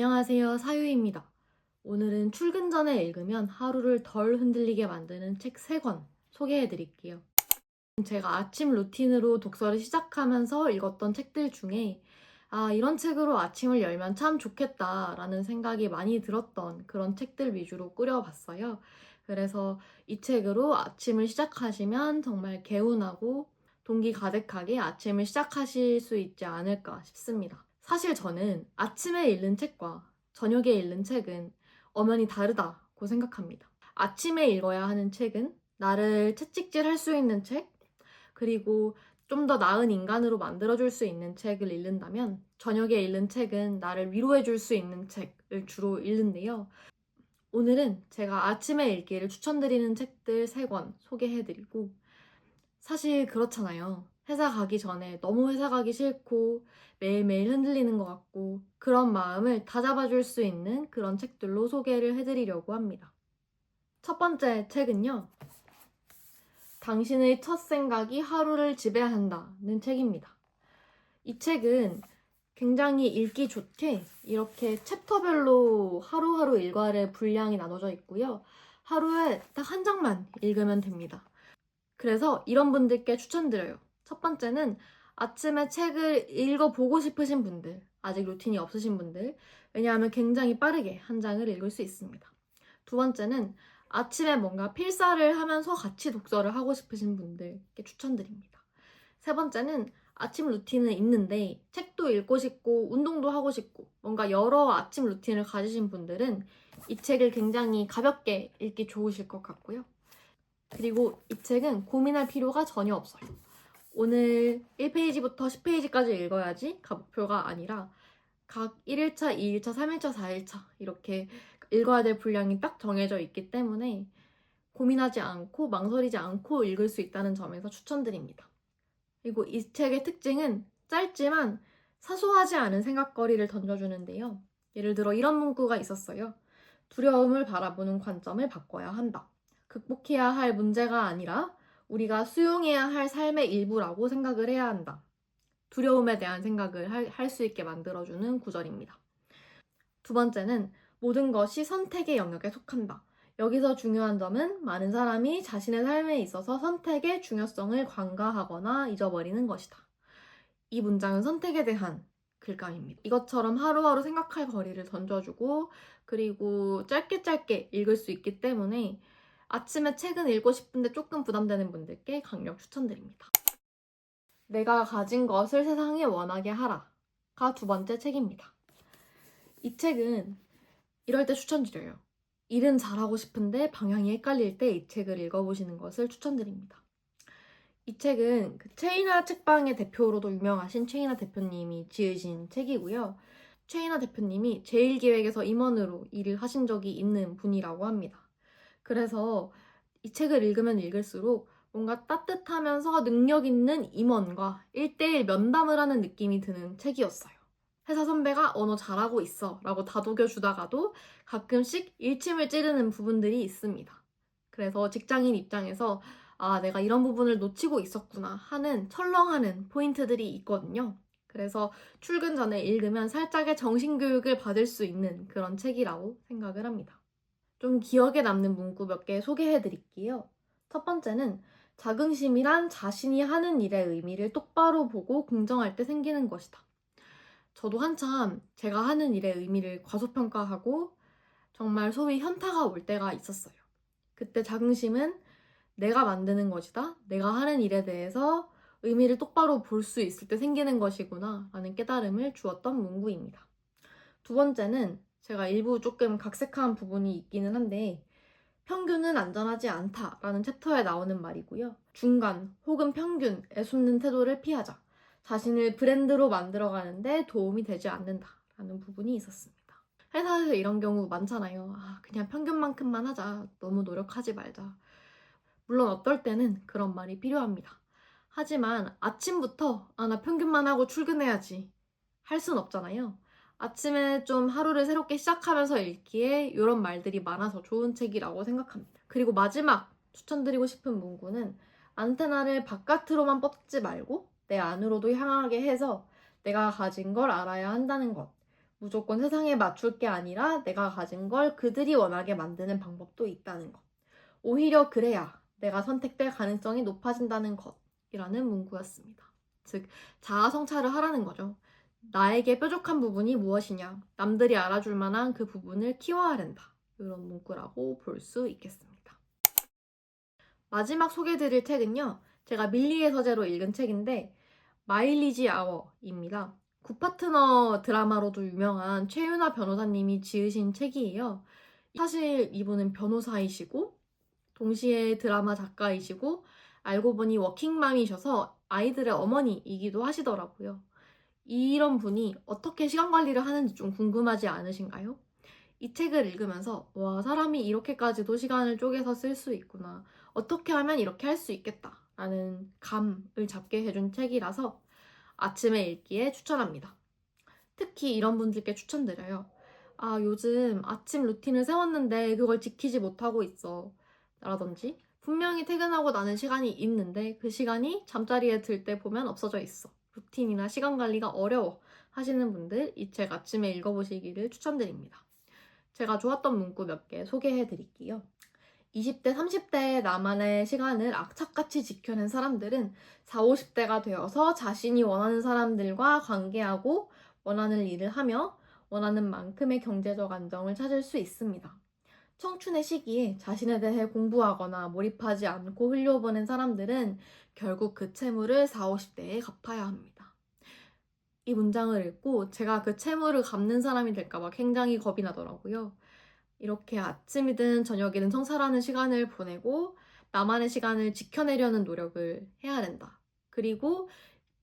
안녕하세요. 사유입니다. 오늘은 출근 전에 읽으면 하루를 덜 흔들리게 만드는 책 3권 소개해 드릴게요. 제가 아침 루틴으로 독서를 시작하면서 읽었던 책들 중에 이런 책으로 아침을 열면 참 좋겠다라는 생각이 많이 들었던 그런 책들 위주로 꾸려봤어요. 그래서 이 책으로 아침을 시작하시면 정말 개운하고 동기 가득하게 아침을 시작하실 수 있지 않을까 싶습니다. 사실 저는 아침에 읽는 책과 저녁에 읽는 책은 엄연히 다르다고 생각합니다. 아침에 읽어야 하는 책은 나를 채찍질할 수 있는 책, 그리고 좀 더 나은 인간으로 만들어줄 수 있는 책을 읽는다면 저녁에 읽는 책은 나를 위로해줄 수 있는 책을 주로 읽는데요. 오늘은 제가 아침에 읽기를 추천드리는 책들 3권 소개해드리고, 사실 그렇잖아요. 회사 가기 전에 너무 회사 가기 싫고 매일매일 흔들리는 것 같고 그런 마음을 다잡아줄 수 있는 그런 책들로 소개를 해드리려고 합니다. 첫 번째 책은요. 당신의 첫 생각이 하루를 지배한다는 책입니다. 이 책은 굉장히 읽기 좋게 이렇게 챕터별로 하루하루 일과를 분량이 나눠져 있고요. 하루에 딱 한 장만 읽으면 됩니다. 그래서 이런 분들께 추천드려요. 첫 번째는 아침에 책을 읽어보고 싶으신 분들, 아직 루틴이 없으신 분들, 왜냐하면 굉장히 빠르게 한 장을 읽을 수 있습니다. 두 번째는 아침에 뭔가 필사를 하면서 같이 독서를 하고 싶으신 분들께 추천드립니다. 세 번째는 아침 루틴은 있는데 책도 읽고 싶고 운동도 하고 싶고 뭔가 여러 아침 루틴을 가지신 분들은 이 책을 굉장히 가볍게 읽기 좋으실 것 같고요. 그리고 이 책은 고민할 필요가 전혀 없어요. 오늘 1페이지부터 10페이지까지 읽어야지가 목표가 아니라 각 1일차, 2일차, 3일차, 4일차 이렇게 읽어야 될 분량이 딱 정해져 있기 때문에 고민하지 않고 망설이지 않고 읽을 수 있다는 점에서 추천드립니다. 그리고 이 책의 특징은 짧지만 사소하지 않은 생각거리를 던져주는데요. 예를 들어 이런 문구가 있었어요. 두려움을 바라보는 관점을 바꿔야 한다. 극복해야 할 문제가 아니라 우리가 수용해야 할 삶의 일부라고 생각을 해야 한다. 두려움에 대한 생각을 할 수 있게 만들어주는 구절입니다. 두 번째는 모든 것이 선택의 영역에 속한다. 여기서 중요한 점은 많은 사람이 자신의 삶에 있어서 선택의 중요성을 간과하거나 잊어버리는 것이다. 이 문장은 선택에 대한 글감입니다. 이것처럼 하루하루 생각할 거리를 던져주고 그리고 짧게 읽을 수 있기 때문에 아침에 책은 읽고 싶은데 조금 부담되는 분들께 강력 추천드립니다. 내가 가진 것을 세상에 원하게 하라가 두 번째 책입니다. 이 책은 이럴 때 추천드려요. 일은 잘하고 싶은데 방향이 헷갈릴 때 이 책을 읽어보시는 것을 추천드립니다. 이 책은 그 최인하 책방의 대표로도 유명하신 최인하 대표님이 지으신 책이고요. 최인하 대표님이 제1기획에서 임원으로 일을 하신 적이 있는 분이라고 합니다. 그래서 이 책을 읽으면 읽을수록 뭔가 따뜻하면서 능력 있는 임원과 1대1 면담을 하는 느낌이 드는 책이었어요. 회사 선배가 너 잘하고 있어 라고 다독여주다가도 가끔씩 일침을 찌르는 부분들이 있습니다. 그래서 직장인 입장에서 내가 이런 부분을 놓치고 있었구나 하는 철렁하는 포인트들이 있거든요. 그래서 출근 전에 읽으면 살짝의 정신교육을 받을 수 있는 그런 책이라고 생각을 합니다. 좀 기억에 남는 문구 몇 개 소개해 드릴게요. 첫 번째는 자긍심이란 자신이 하는 일의 의미를 똑바로 보고 긍정할 때 생기는 것이다. 저도 한참 제가 하는 일의 의미를 과소평가하고 정말 소위 현타가 올 때가 있었어요. 그때 자긍심은 내가 만드는 것이다. 내가 하는 일에 대해서 의미를 똑바로 볼 수 있을 때 생기는 것이구나 라는 깨달음을 주었던 문구입니다. 두 번째는 제가 일부 조금 각색한 부분이 있기는 한데 평균은 안전하지 않다라는 챕터에 나오는 말이고요. 중간 혹은 평균에 숨는 태도를 피하자. 자신을 브랜드로 만들어가는데 도움이 되지 않는다라는 부분이 있었습니다. 회사에서 이런 경우 많잖아요. 그냥 평균만큼만 하자. 너무 노력하지 말자. 물론 어떨 때는 그런 말이 필요합니다. 하지만 아침부터 나 평균만 하고 출근해야지 할 순 없잖아요. 아침에 좀 하루를 새롭게 시작하면서 읽기에 이런 말들이 많아서 좋은 책이라고 생각합니다. 그리고 마지막 추천드리고 싶은 문구는 안테나를 바깥으로만 뻗지 말고 내 안으로도 향하게 해서 내가 가진 걸 알아야 한다는 것. 무조건 세상에 맞출 게 아니라 내가 가진 걸 그들이 원하게 만드는 방법도 있다는 것. 오히려 그래야 내가 선택될 가능성이 높아진다는 것이라는 문구였습니다. 즉, 자아 성찰을 하라는 거죠. 나에게 뾰족한 부분이 무엇이냐, 남들이 알아줄 만한 그 부분을 키워야 한다. 이런 문구라고 볼 수 있겠습니다. 마지막 소개해드릴 책은요, 제가 밀리의 서재로 읽은 책인데 마일리지 아워입니다. 굿파트너 드라마로도 유명한 최윤아 변호사님이 지으신 책이에요. 사실 이분은 변호사이시고 동시에 드라마 작가이시고 알고 보니 워킹맘이셔서 아이들의 어머니이기도 하시더라고요. 이런 분이 어떻게 시간 관리를 하는지 좀 궁금하지 않으신가요? 이 책을 읽으면서 와, 사람이 이렇게까지도 시간을 쪼개서 쓸 수 있구나. 어떻게 하면 이렇게 할 수 있겠다. 라는 감을 잡게 해준 책이라서 아침에 읽기에 추천합니다. 특히 이런 분들께 추천드려요. 아, 요즘 아침 루틴을 세웠는데 그걸 지키지 못하고 있어. 라든지 분명히 퇴근하고 나는 시간이 있는데 그 시간이 잠자리에 들 때 보면 없어져 있어. 루틴이나 시간 관리가 어려워 하시는 분들 이 책 아침에 읽어보시기를 추천드립니다. 제가 좋았던 문구 몇 개 소개해 드릴게요. 20대, 30대의 나만의 시간을 악착같이 지켜낸 사람들은 40, 50대가 되어서 자신이 원하는 사람들과 관계하고 원하는 일을 하며 원하는 만큼의 경제적 안정을 찾을 수 있습니다. 청춘의 시기에 자신에 대해 공부하거나 몰입하지 않고 흘려보낸 사람들은 결국 그 채무를 40, 50대에 갚아야 합니다. 이 문장을 읽고 제가 그 채무를 갚는 사람이 될까봐 굉장히 겁이 나더라고요. 이렇게 아침이든 저녁이든 성찰하는 시간을 보내고 나만의 시간을 지켜내려는 노력을 해야 된다. 그리고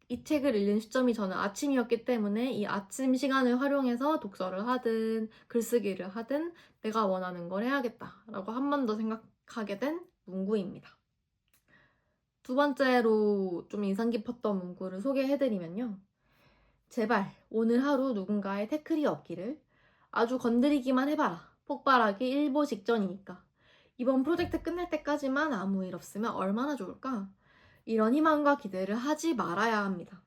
이 책을 읽는 시점이 저는 아침이었기 때문에 이 아침 시간을 활용해서 독서를 하든 글쓰기를 하든 내가 원하는 걸 해야겠다라고 한 번 더 생각하게 된 문구입니다. 두 번째로 좀 인상 깊었던 문구를 소개해드리면요. 제발 오늘 하루 누군가의 태클이 없기를. 아주 건드리기만 해봐라. 폭발하기 일보 직전이니까. 이번 프로젝트 끝날 때까지만 아무 일 없으면 얼마나 좋을까? 이런 희망과 기대를 하지 말아야 합니다.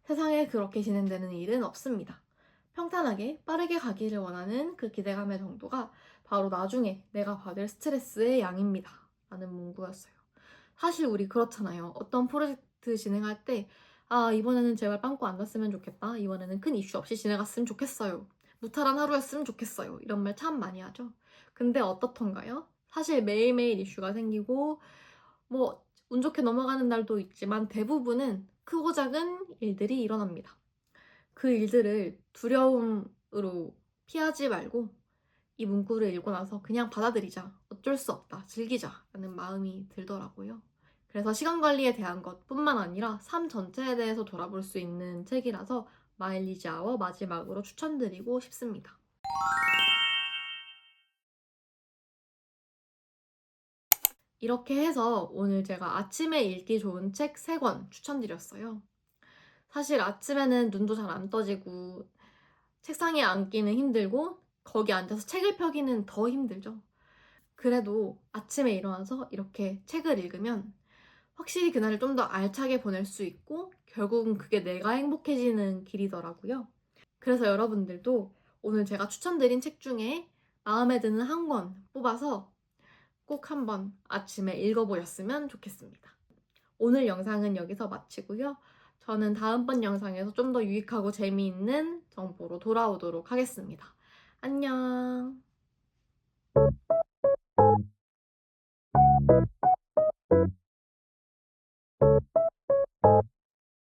세상에 그렇게 진행되는 일은 없습니다. 평탄하게 빠르게 가기를 원하는 그 기대감의 정도가 바로 나중에 내가 받을 스트레스의 양입니다. 라는 문구였어요. 사실 우리 그렇잖아요. 어떤 프로젝트 진행할 때 아, 이번에는 제발 빵꾸 안 났으면 좋겠다. 이번에는 큰 이슈 없이 지나갔으면 좋겠어요. 무탈한 하루였으면 좋겠어요. 이런 말 참 많이 하죠. 근데 어떻던가요? 사실 매일매일 이슈가 생기고 뭐 운 좋게 넘어가는 날도 있지만 대부분은 크고 작은 일들이 일어납니다. 그 일들을 두려움으로 피하지 말고 이 문구를 읽고 나서 그냥 받아들이자. 어쩔 수 없다. 즐기자. 라는 마음이 들더라고요. 그래서 시간 관리에 대한 것뿐만 아니라 삶 전체에 대해서 돌아볼 수 있는 책이라서 마일리지 아워 마지막으로 추천드리고 싶습니다. 이렇게 해서 오늘 제가 아침에 읽기 좋은 책 3권 추천드렸어요. 사실 아침에는 눈도 잘 안 떠지고 책상에 앉기는 힘들고 거기 앉아서 책을 펴기는 더 힘들죠. 그래도 아침에 일어나서 이렇게 책을 읽으면 확실히 그날을 좀 더 알차게 보낼 수 있고 결국은 그게 내가 행복해지는 길이더라고요. 그래서 여러분들도 오늘 제가 추천드린 책 중에 마음에 드는 한 권 뽑아서 꼭 한번 아침에 읽어보셨으면 좋겠습니다. 오늘 영상은 여기서 마치고요. 저는 다음번 영상에서 좀 더 유익하고 재미있는 정보로 돌아오도록 하겠습니다. 안녕.